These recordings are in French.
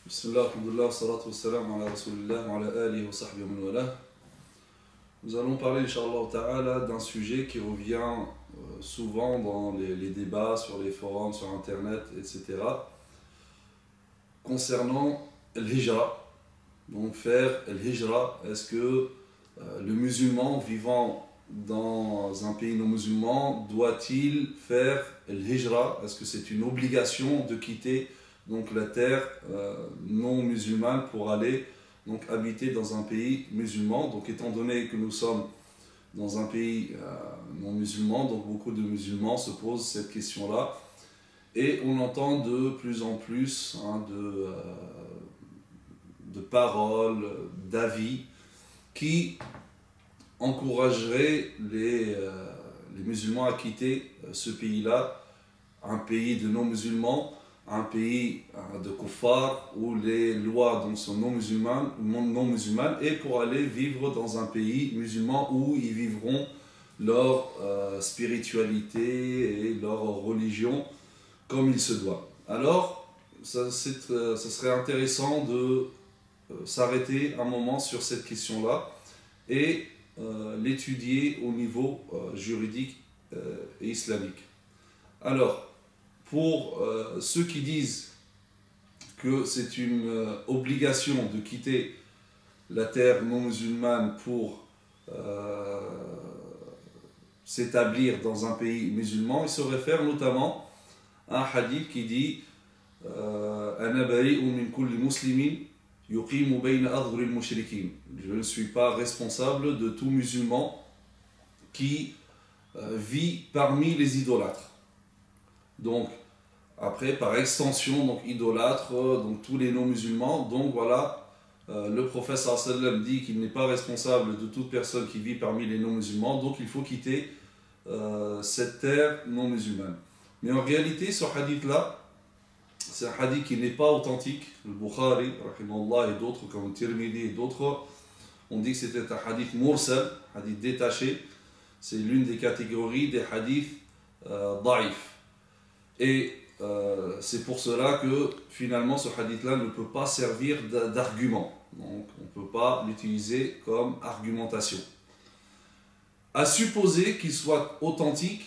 Bismillah, alhamdulillah, salatu wassalam ala rasulillah, wa ala alihi wa sahbihi wa man walah. Nous allons parler, Inch'Allah Ta'ala, d'un sujet qui revient souvent dans les débats sur les forums, sur internet, etc. Concernant l'hijra. Donc faire l'hijra, est-ce que le musulman vivant dans un pays non musulman doit-il faire l'hijra? Est-ce que c'est une obligation de quitter donc la terre non musulmane pour aller donc habiter dans un pays musulman? Donc étant donné que nous sommes dans un pays non musulman, donc beaucoup de musulmans se posent cette question-là, et on entend de plus en plus de paroles, d'avis qui encourageraient les musulmans à quitter ce pays-là, un pays de non-musulmans, un pays de kuffar où les lois donc, sont non musulmanes, et pour aller vivre dans un pays musulman où ils vivront leur spiritualité et leur religion comme il se doit. Alors, ça serait intéressant de s'arrêter un moment sur cette question-là et l'étudier au niveau juridique et islamique. Alors, pour ceux qui disent que c'est une obligation de quitter la terre non musulmane pour s'établir dans un pays musulman, ils se réfèrent notamment à un hadith qui dit Ana bari'un min kulli muslimin yuqimu bayna adhhuri al-mushrikin. Je ne suis pas responsable de tout musulman qui vit parmi les idolâtres. Donc, après, par extension, donc idolâtres, donc tous les non-musulmans. Donc voilà, le prophète sallam dit qu'il n'est pas responsable de toute personne qui vit parmi les non-musulmans. Donc il faut quitter cette terre non-musulmane. Mais en réalité, ce hadith-là, c'est un hadith qui n'est pas authentique. Le Bukhari, rahimahullah, et d'autres, comme Tirmidhi et d'autres, on dit que c'était un hadith mursal, hadith détaché. C'est l'une des catégories des hadiths da'if. Et c'est pour cela que finalement ce hadith-là ne peut pas servir d'argument. Donc on ne peut pas l'utiliser comme argumentation. À supposer qu'il soit authentique,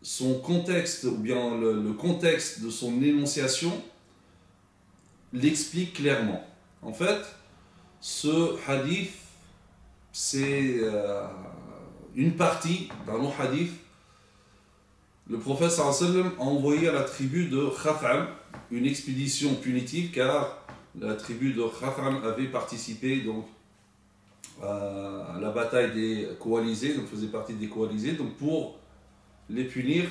son contexte, ou bien le contexte de son énonciation l'explique clairement. En fait, ce hadith, c'est une partie d'un long hadith. Le prophète sallam a envoyé à la tribu de Khaf'am une expédition punitive, car la tribu de Khaf'am avait participé donc, à la bataille des coalisés, donc faisait partie des coalisés. Donc pour les punir,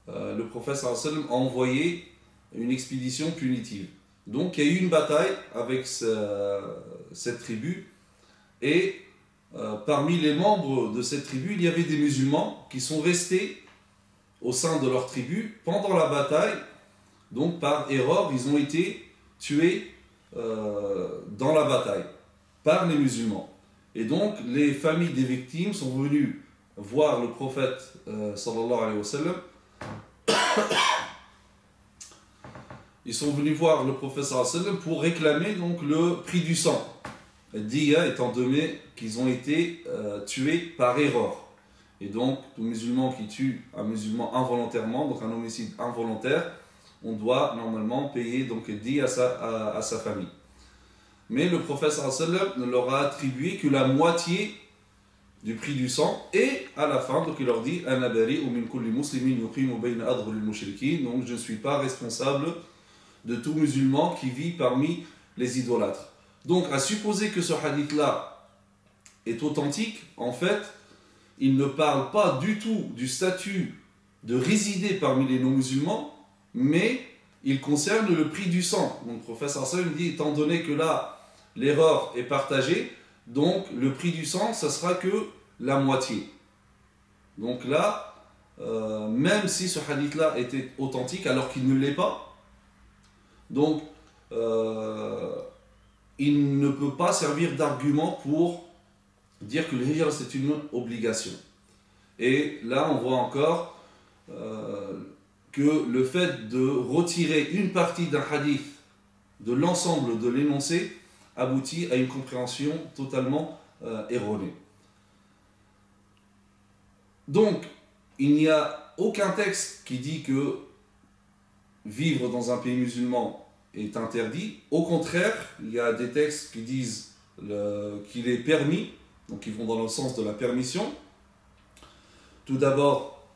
le prophète sallam a envoyé une expédition punitive. Donc il y a eu une bataille avec cette tribu, et parmi les membres de cette tribu, il y avait des musulmans qui sont restés au sein de leur tribu pendant la bataille. Donc par erreur, ils ont été tués dans la bataille par les musulmans. Et donc les familles des victimes sont venues voir le prophète sallallahu alayhi wa sallam. Ils sont venus voir le prophète sallallahu alayhi wa sallam pour réclamer donc le prix du sang, diya, étant donné qu'ils ont été tués par erreur. Et donc, tout musulman qui tue un musulman involontairement, donc un homicide involontaire, on doit normalement payer donc diya à sa famille. Mais le prophète sallallahu alayhi wa sallam ne leur a attribué que la moitié du prix du sang, et à la fin, donc il leur dit Ana bari'un min kulli muslimin yuqimu bayna adhhuri al-mushrikin. Donc je ne suis pas responsable de tout musulman qui vit parmi les idolâtres. Donc à supposer que ce hadith-là est authentique, en fait, il ne parle pas du tout du statut de résider parmi les non-musulmans, mais il concerne le prix du sang. Donc le prophète sallallahu alayhi wa sallam dit, étant donné que là, l'erreur est partagée, donc le prix du sang, ça sera que la moitié. Donc là, même si ce hadith-là était authentique, alors qu'il ne l'est pas, donc il ne peut pas servir d'argument pour dire que le hijra c'est une obligation. Et là on voit encore que le fait de retirer une partie d'un hadith de l'ensemble de l'énoncé aboutit à une compréhension totalement erronée. Donc, il n'y a aucun texte qui dit que vivre dans un pays musulman est interdit. Au contraire, il y a des textes qui disent qu'il est permis, donc qui vont dans le sens de la permission. Tout d'abord,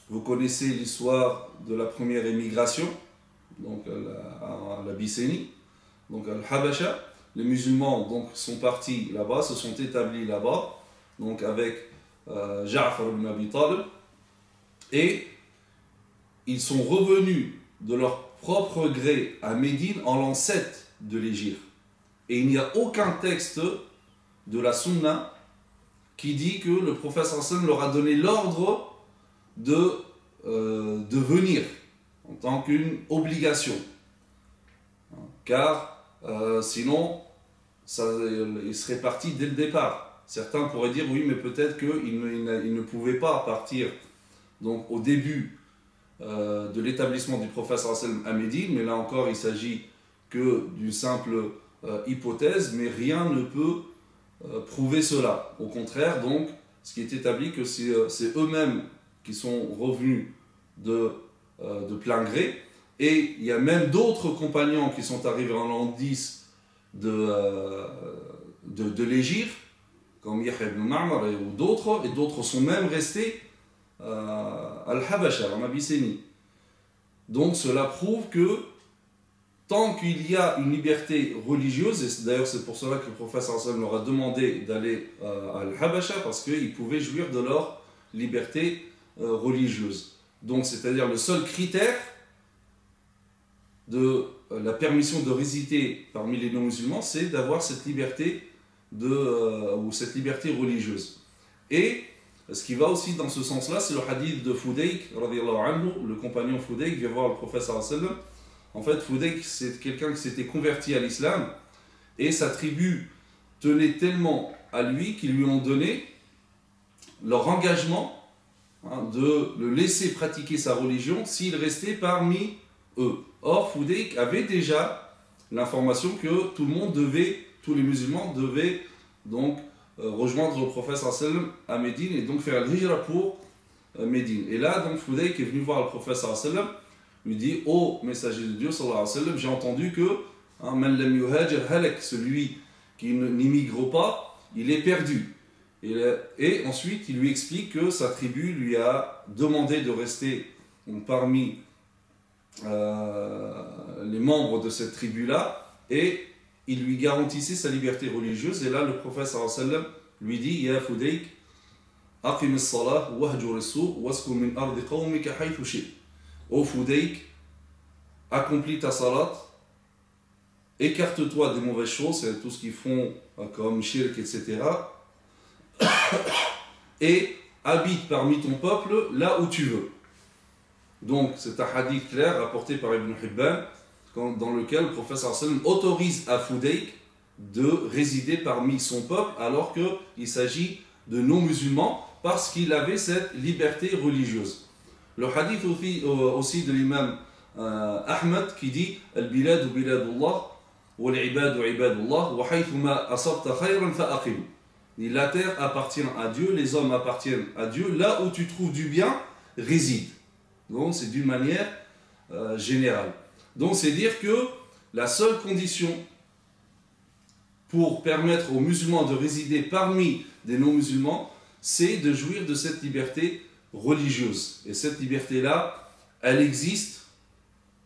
vous connaissez l'histoire de la première émigration, donc à l'Abyssinie, donc à l'Habasha. Les musulmans donc, sont partis là-bas, se sont établis là-bas, donc avec Ja'far ibn Abi Talib, et ils sont revenus de leur propre gré à Médine en l'an 7 de l'Hégire. Et il n'y a aucun texte de la Sunna qui dit que le prophète sallam leur a donné l'ordre de venir en tant qu'une obligation. Car sinon, il serait parti dès le départ. Certains pourraient dire oui, mais peut-être qu'il ne pouvait pas partir donc, au début de l'établissement du prophète sallam à Médine, mais là encore il s'agit que d'une simple hypothèse, mais rien ne peut prouver cela. Au contraire, donc, ce qui est établi que c'est eux-mêmes qui sont revenus de plein gré, et il y a même d'autres compagnons qui sont arrivés en l'an 10 de l'Hégire, comme Yahya ibn Ma'mar ou d'autres, et d'autres sont même restés à Al-Habasha, en Abyssinie. Donc cela prouve que tant qu'il y a une liberté religieuse, et d'ailleurs c'est pour cela que le prophète sallam leur a demandé d'aller à Al-Habasha, parce qu'ils pouvaient jouir de leur liberté religieuse. Donc c'est-à-dire le seul critère de la permission de résider parmi les non-musulmans, c'est d'avoir cette liberté ou cette liberté religieuse. Et ce qui va aussi dans ce sens-là, c'est le hadith de Fudayk, le compagnon Fudayk vient voir le prophète sallallahu alayhi wa sallam. En fait, Fudayk, c'est quelqu'un qui s'était converti à l'islam, et sa tribu tenait tellement à lui qu'ils lui ont donné leur engagement de le laisser pratiquer sa religion s'il restait parmi eux. Or, Fudayk avait déjà l'information que tout le monde tous les musulmans devaient donc rejoindre le prophète sallallahu alayhi wa sallam à Médine et donc faire l'hijra pour Médine. Et là, donc, Fudayk est venu voir le prophète sallallahu alayhi wa sallam, lui dit: ô messager de Dieu sallallahu alayhi wa sallam, j'ai entendu que man lam yuhajir halak, celui qui n'immigre pas, il est perdu. Et ensuite, il lui explique que sa tribu lui a demandé de rester parmi les membres de cette tribu-là, et il lui garantissait sa liberté religieuse. Et là, le prophète sallallahu alayhi wa sallam lui dit: Ya Fudayk, aqim as-salah wahjur as-su' waskun min ardi qawmika haythu shi'. Ô Fudayk, accomplis ta salat, écarte-toi des mauvaises choses, c'est tout ce qu'ils font comme shirk, etc. et habite parmi ton peuple là où tu veux. Donc c'est un hadith clair rapporté par Ibn Hibban, dans lequel le prophète sallallahu alayhi wa sallam autorise à Fudayk de résider parmi son peuple alors qu'il s'agit de non-musulmans, parce qu'il avait cette liberté religieuse. Le hadith aussi de l'imam Ahmed qui dit: Al-biladu biladullah, wal-ibadu ibadullah, wa haythuma asabta khayran fa-aqim. La terre appartient à Dieu, les hommes appartiennent à Dieu, là où tu trouves du bien, réside. Donc c'est d'une manière générale. Donc c'est dire que la seule condition pour permettre aux musulmans de résider parmi des non-musulmans, c'est de jouir de cette liberté religieuse. Et cette liberté-là, elle existe.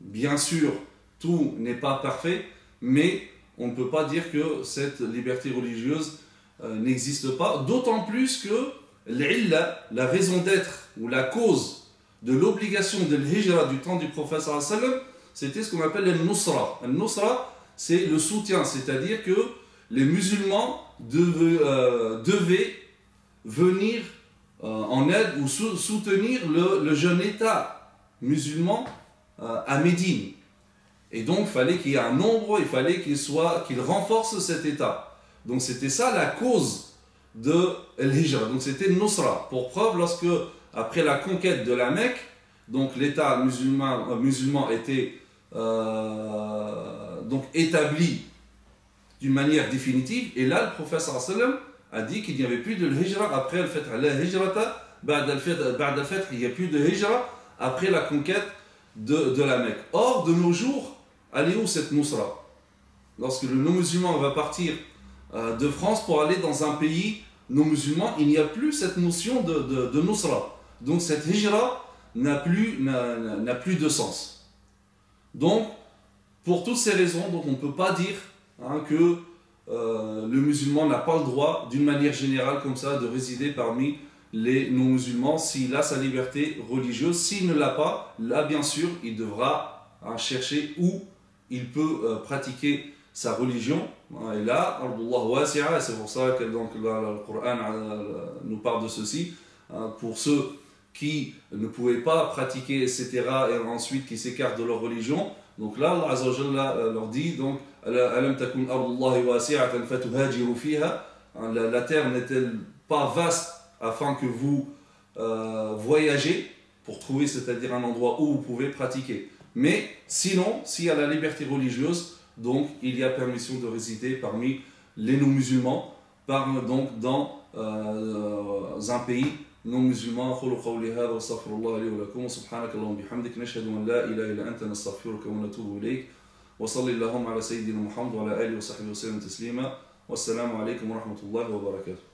Bien sûr, tout n'est pas parfait, mais on ne peut pas dire que cette liberté religieuse n'existe pas, d'autant plus que l'illa, la raison d'être ou la cause de l'obligation de l'hijra du temps du prophète sallallahu alayhi wa sallam, c'était ce qu'on appelle le nusra. Le nusra, c'est le soutien, c'est-à-dire que les musulmans devaient venir en aide ou soutenir le jeune État musulman à Médine. Et donc, il fallait qu'il y ait un nombre, il fallait qu'il renforce cet État. Donc, c'était ça la cause de l'hijra. Donc, c'était Nusra. Pour preuve, après la conquête de la Mecque, donc l'État musulman était donc établi d'une manière définitive, et là le prophète sallallahu alayhi wa sallam a dit qu'il n'y avait plus de hijra après le fait la hijrata ba'da al-fath, il n'y a plus de hijra après la conquête de la Mecque. Or de nos jours, elle est où cette nusra? Lorsque le non-musulman va partir de France pour aller dans un pays non-musulman, il n'y a plus cette notion de nusra. Donc cette hijra n'a plus de sens. Donc, pour toutes ces raisons, donc on ne peut pas dire que le musulman n'a pas le droit, d'une manière générale comme ça, de résider parmi les non-musulmans s'il a sa liberté religieuse. S'il ne l'a pas, là bien sûr, il devra chercher où il peut pratiquer sa religion. Et là, c'est pour ça que donc, le Coran nous parle de ceci. Pour ceux qui ne pouvaient pas pratiquer, etc., et ensuite qui s'écartent de leur religion. Donc là, Allah Azza wa Jalla leur dit, donc, la terre n'est-elle pas vaste afin que vous voyagez pour trouver, c'est-à-dire un endroit où vous pouvez pratiquer. Mais sinon, s'il y a la liberté religieuse, donc il y a permission de résider parmi les non-musulmans, donc dans un pays non-musulman. أقول قولي هذا واستغفر الله لي ولكم وسبحانك اللهم وبحمدك نشهد أن لا إله إلا أنت نستغفرك ونتوب إليك وصلي اللهم على سيدنا محمد وعلى آله وصحبه وسلم تسليما والسلام عليكم ورحمة الله وبركاته.